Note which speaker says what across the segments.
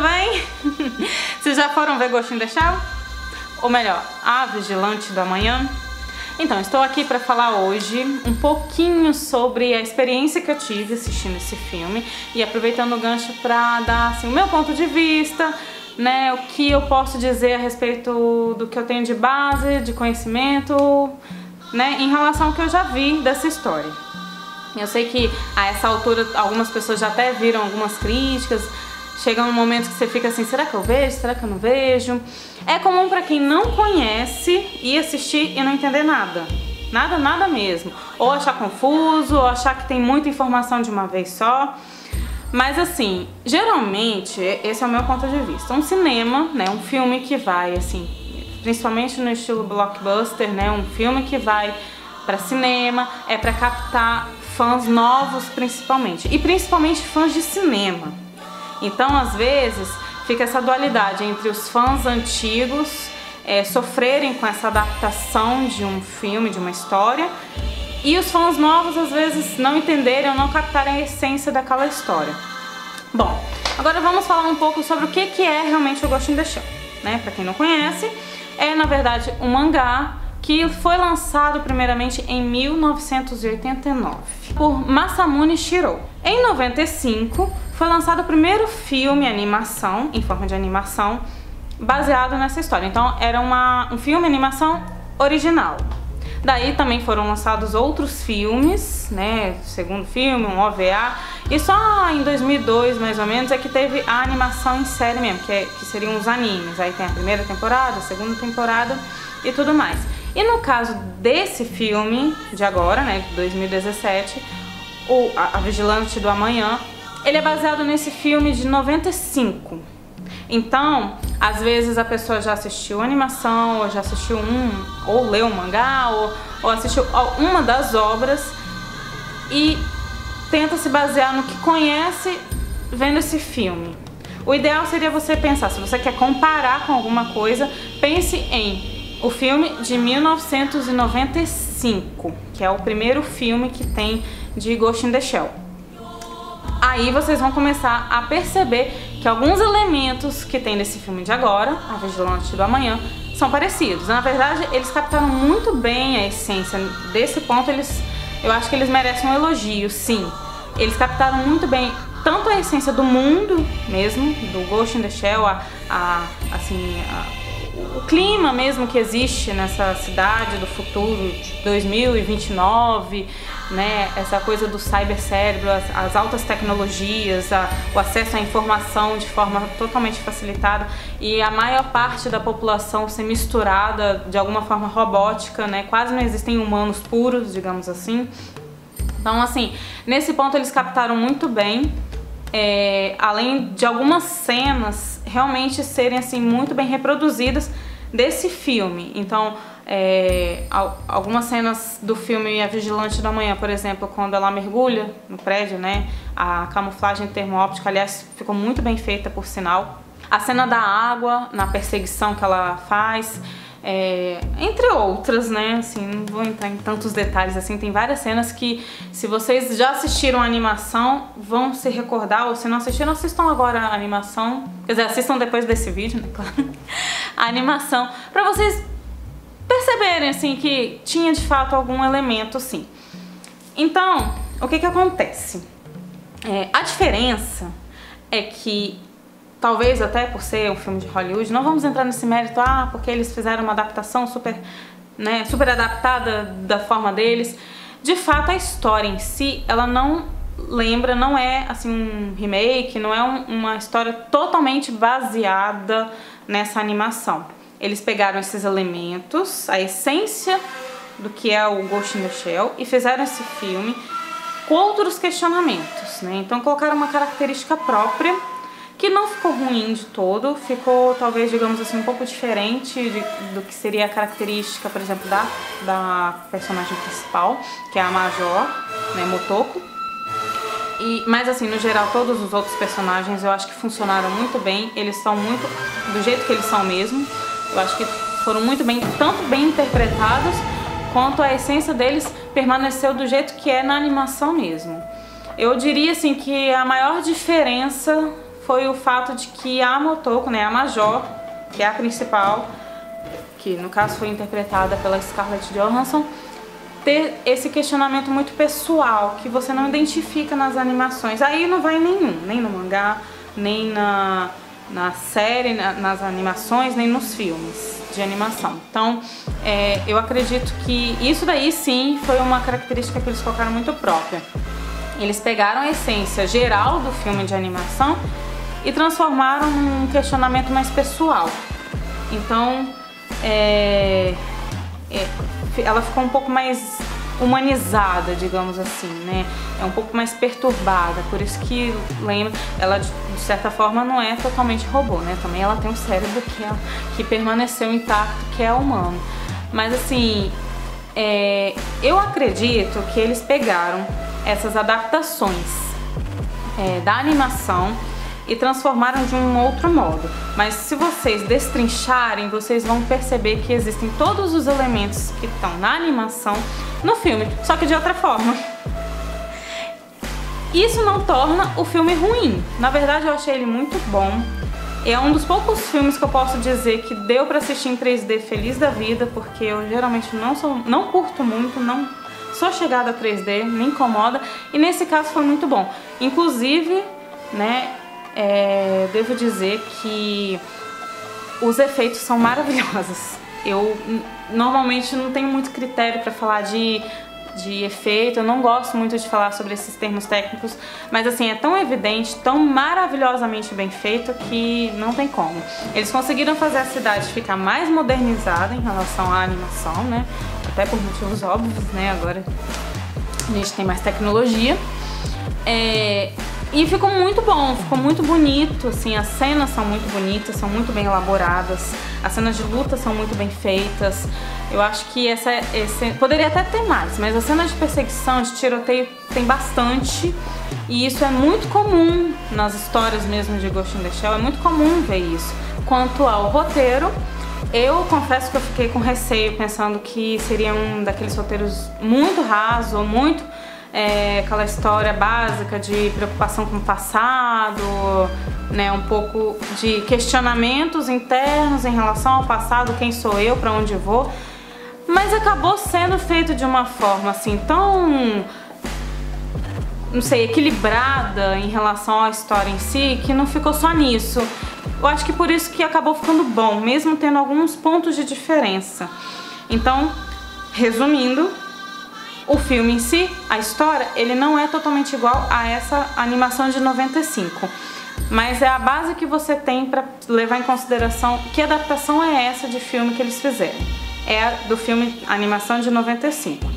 Speaker 1: bem? Vocês já foram ver Ghost in the Shell? Ou melhor, A Vigilante do Amanhã? Então, estou aqui para falar hoje um pouquinho sobre a experiência que eu tive assistindo esse filme e aproveitando o gancho para dar assim, o meu ponto de vista, né, o que eu posso dizer a respeito do que eu tenho de base, de conhecimento, né, em relação ao que eu já vi dessa história. Eu sei que a essa altura algumas pessoas já até viram algumas críticas, chega um momento que você fica assim, será que eu vejo? Será que eu não vejo? É comum para quem não conhece ir assistir e não entender nada. Nada mesmo. Ou achar confuso, ou achar que tem muita informação de uma vez só. Mas assim, geralmente, esse é o meu ponto de vista. Um cinema, né, um filme que vai, assim, principalmente no estilo blockbuster, né, um filme que vai para cinema, é para captar fãs novos principalmente. E principalmente fãs de cinema. Então, às vezes, fica essa dualidade entre os fãs antigos sofrerem com essa adaptação de um filme, de uma história, e os fãs novos, às vezes, não entenderem ou não captarem a essência daquela história. Bom, agora vamos falar um pouco sobre o que é realmente o Ghost in the Shell, né? Pra quem não conhece, é, na verdade, um mangá que foi lançado primeiramente em 1989 por Masamune Shirow. Em 95 foi lançado o primeiro filme animação, em forma de animação, baseado nessa história. Então era um filme animação original. Daí também foram lançados outros filmes, né, segundo filme, um OVA, e só em 2002 mais ou menos é que teve a animação em série mesmo, que seriam os animes. Aí tem a primeira temporada, a segunda temporada e tudo mais. E no caso desse filme de agora, né, 2017, A Vigilante do Amanhã, ele é baseado nesse filme de 95. Então, às vezes a pessoa já assistiu a animação, ou já assistiu ou leu um mangá, ou assistiu uma das obras e tenta se basear no que conhece vendo esse filme. O ideal seria você pensar, se você quer comparar com alguma coisa, pense em o filme de 1995, que é o primeiro filme que tem de Ghost in the Shell. Aí vocês vão começar a perceber que alguns elementos que tem nesse filme de agora, A Vigilante do Amanhã, são parecidos. Na verdade, eles captaram muito bem a essência. Desse ponto, eu acho que eles merecem um elogio, sim. Eles captaram muito bem tanto a essência do mundo mesmo, do Ghost in the Shell, o clima mesmo que existe nessa cidade do futuro de 2029, né, essa coisa do cybercérebro, as altas tecnologias, o acesso à informação de forma totalmente facilitada e a maior parte da população ser misturada de alguma forma robótica, né, quase não existem humanos puros, digamos assim. Então, assim, nesse ponto eles captaram muito bem, além de algumas cenas realmente serem assim muito bem reproduzidas desse filme. Então, algumas cenas do filme A Vigilante do Amanhã, por exemplo, quando ela mergulha no prédio, né, a camuflagem termo-óptica, aliás, ficou muito bem feita, por sinal. A cena da água, na perseguição que ela faz, entre outras, né, assim, não vou entrar em tantos detalhes assim, tem várias cenas que, se vocês já assistiram a animação, vão se recordar, ou se não assistiram, assistam agora a animação, quer dizer, assistam depois desse vídeo, né, claro, a animação, pra vocês perceberem, assim, que tinha de fato algum elemento, sim. Então, o que acontece? A diferença é que talvez até por ser um filme de Hollywood, não vamos entrar nesse mérito, porque eles fizeram uma adaptação super adaptada da forma deles. De fato, a história em si, ela não lembra, não é assim um remake, não é uma história totalmente baseada nessa animação. Eles pegaram esses elementos, a essência do que é o Ghost in the Shell, e fizeram esse filme com outros questionamentos, né? Então colocaram uma característica própria, que não ficou ruim de todo, ficou talvez, digamos assim, um pouco diferente do que seria a característica, por exemplo, da personagem principal, que é a Major, né, Motoko. Mas assim, no geral, todos os outros personagens eu acho que funcionaram muito bem, eles são muito do jeito que eles são mesmo. Eu acho que foram muito bem, tanto bem interpretados, quanto a essência deles permaneceu do jeito que é na animação mesmo. Eu diria assim que a maior diferença foi o fato de que a Motoko, né, a Major, que é a principal, que no caso foi interpretada pela Scarlett Johansson, ter esse questionamento muito pessoal, que você não identifica nas animações. Aí não vai em nenhum, nem no mangá, nem na série, nas animações, nem nos filmes de animação. Então, eu acredito que isso daí sim foi uma característica que eles colocaram muito própria. Eles pegaram a essência geral do filme de animação e transformaram num questionamento mais pessoal. Então, ela ficou um pouco mais humanizada, digamos assim, né? É um pouco mais perturbada, por isso que lembra, ela de certa forma não é totalmente robô, né? Também ela tem um cérebro que permaneceu intacto, que é humano. Mas assim, eu acredito que eles pegaram essas adaptações da animação e transformaram de um outro modo. Mas se vocês destrincharem, vocês vão perceber que existem todos os elementos que estão na animação no filme, só que de outra forma. Isso não torna o filme ruim. Na verdade, eu achei ele muito bom. É um dos poucos filmes que eu posso dizer que deu pra assistir em 3D feliz da vida, porque eu geralmente não curto muito, não sou chegada a 3D, me incomoda, e nesse caso foi muito bom. Inclusive, né, devo dizer que os efeitos são maravilhosos. Eu normalmente não tenho muito critério para falar de efeito, eu não gosto muito de falar sobre esses termos técnicos, mas assim, é tão evidente, tão maravilhosamente bem feito que não tem como. Eles conseguiram fazer a cidade ficar mais modernizada em relação à animação, né? Até por motivos óbvios, né? Agora a gente tem mais tecnologia. E ficou muito bom, ficou muito bonito, assim, as cenas são muito bonitas, são muito bem elaboradas, as cenas de luta são muito bem feitas. Eu acho que poderia até ter mais, mas as cenas de perseguição, de tiroteio tem bastante, e isso é muito comum nas histórias mesmo de Ghost in the Shell, é muito comum ver isso. Quanto ao roteiro, eu confesso que eu fiquei com receio, pensando que seria um daqueles roteiros muito raso, ou muito aquela história básica de preocupação com o passado, né, um pouco de questionamentos internos em relação ao passado, quem sou eu, para onde vou, mas acabou sendo feito de uma forma assim tão, não sei, equilibrada em relação à história em si, que não ficou só nisso. Eu acho que por isso que acabou ficando bom, mesmo tendo alguns pontos de diferença. Então, resumindo, o filme em si, a história, ele não é totalmente igual a essa animação de 95. Mas é a base que você tem para levar em consideração que adaptação é essa de filme que eles fizeram. É do filme animação de 95.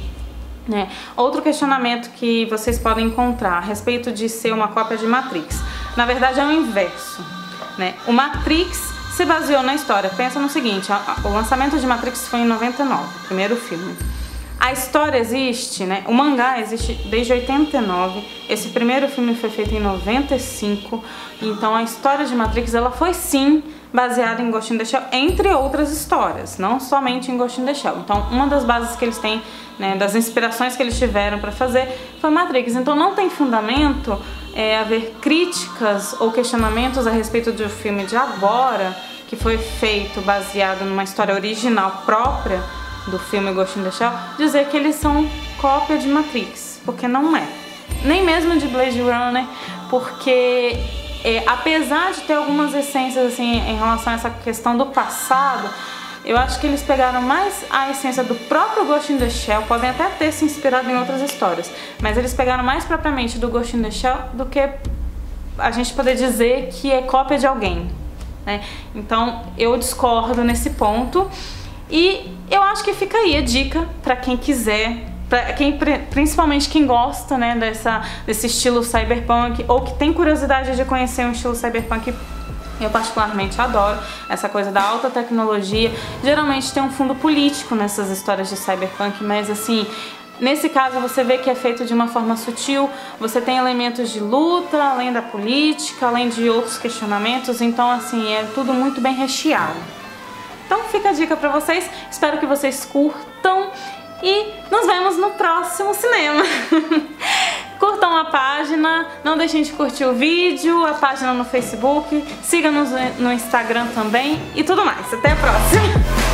Speaker 1: Né? Outro questionamento que vocês podem encontrar a respeito de ser uma cópia de Matrix. Na verdade é o inverso. Né? O Matrix se baseou na história. Pensa no seguinte, o lançamento de Matrix foi em 99, o primeiro filme. A história existe, né? O mangá existe desde 89, esse primeiro filme foi feito em 95, então a história de Matrix, ela foi sim baseada em Ghost in the Shell, entre outras histórias, não somente em Ghost in the Shell. Então uma das bases que eles têm, né, das inspirações que eles tiveram para fazer foi Matrix, então não tem fundamento haver críticas ou questionamentos a respeito do filme de agora, que foi feito baseado numa história original própria do filme Ghost in the Shell, dizer que eles são cópia de Matrix, porque não é. Nem mesmo de Blade Runner, porque apesar de ter algumas essências assim em relação a essa questão do passado, eu acho que eles pegaram mais a essência do próprio Ghost in the Shell, podem até ter se inspirado em outras histórias, mas eles pegaram mais propriamente do Ghost in the Shell do que a gente poder dizer que é cópia de alguém, né? Então eu discordo nesse ponto. E eu acho que fica aí a dica para quem quiser, principalmente quem gosta, né, desse estilo cyberpunk ou que tem curiosidade de conhecer um estilo cyberpunk. Eu particularmente adoro essa coisa da alta tecnologia. Geralmente tem um fundo político nessas histórias de cyberpunk, mas assim, nesse caso você vê que é feito de uma forma sutil, você tem elementos de luta, além da política, além de outros questionamentos, então assim, é tudo muito bem recheado. Então fica a dica pra vocês, espero que vocês curtam e nos vemos no próximo cinema. Curtam a página, não deixem de curtir o vídeo, a página no Facebook, siga-nos no Instagram também e tudo mais. Até a próxima!